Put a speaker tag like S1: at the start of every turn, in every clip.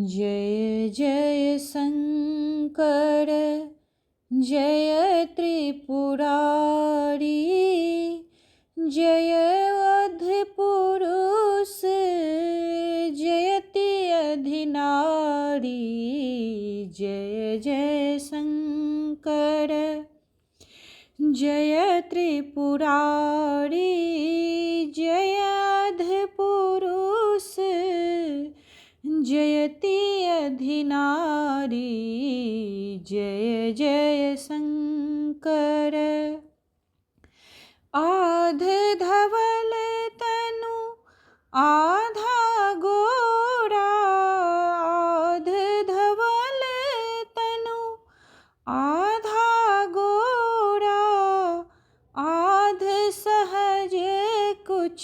S1: जय जय शंकर जय त्रिपुरारी जय अधपुरुष जयति अधिनारी। जय जय शंकर जय त्रिपुरारी जय अधपुरुष जयति अधिनारी। जय जय शंकर आध धवल तनु आधा गोरा आध धवल तनु आधा गोरा आध सहज कुछ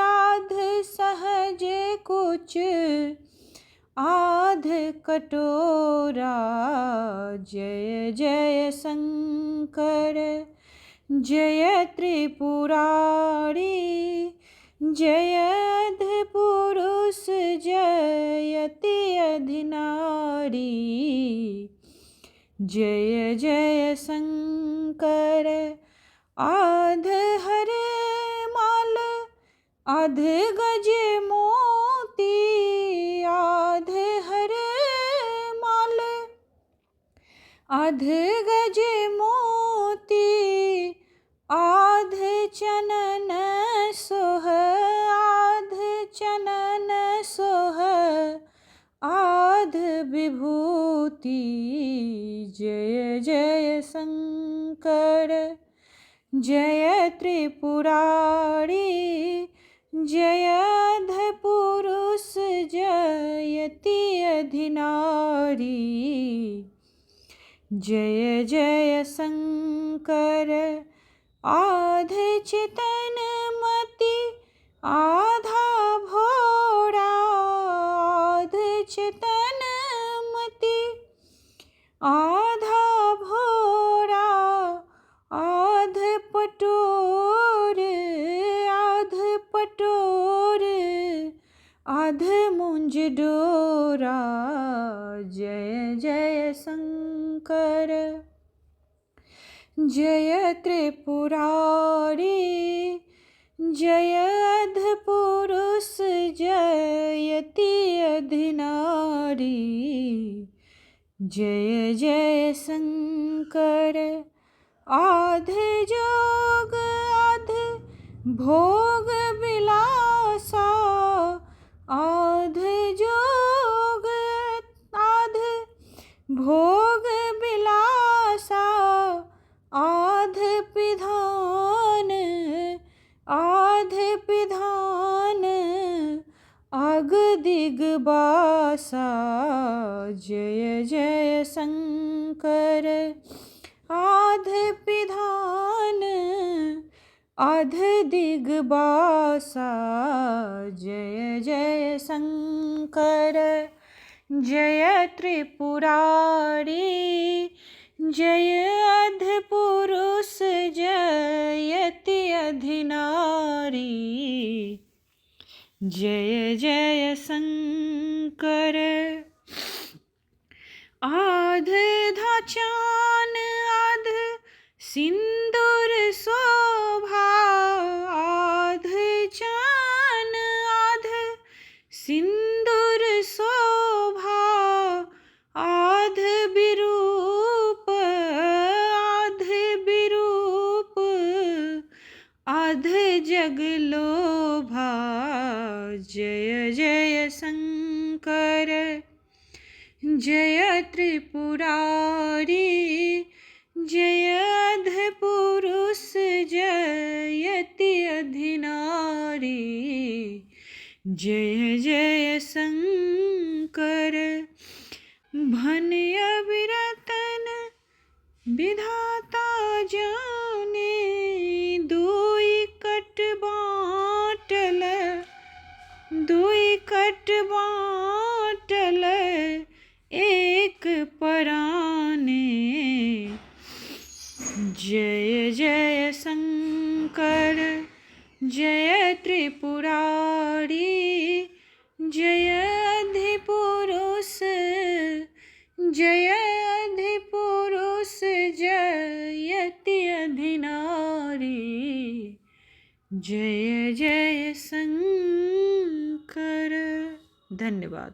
S1: आध सहज कुछ आध कटोरा। जय जय शंकर जय त्रिपुरारी जय अधपुरुष जयति अधिनारी। जय जय शंकर आध हर माल आध गज मोती आध हर माल आध गज मोती आध चनन सोह आध चनन सोह आध विभूति। जय जय शंकर जय त्रिपुरारी जय अधपुरुष जयति अधिनारी। जय जय शंकर आध चितन मति आधा भोरा आध चितन मति आधा भोरा आध पटोर आध मुंज डोरा। जय जय शंकर जय त्रिपुरारी जय अधपुरुष जयति अधिनारी। जय जय शंकर आध जोग आध भोग विलासा आध जोग आध भोग विलासा आध पिधान आग दिग बासा। जय जय शंकर आध पिधान आध दिग बासा। जय जय शंकर जय त्रिपुरारी जय अधपुरुष जयति अधिनारी। जय जय शंकर आध धाचान आध सिंदूर शोभा आध चान आध सिंदूर शोभा आध विरूप आध जगलोभा। जय जय शंकर जय त्रिपुरारी जय अधपुरुष जयति अधिनारी। जय जय शंकर भन अविरतन विधाता जाने दुई कट बाटल एक पराने। जय जय शंकर जय त्रिपुरारी जय अधिपुरुष जय जय शंकर। धन्यवाद।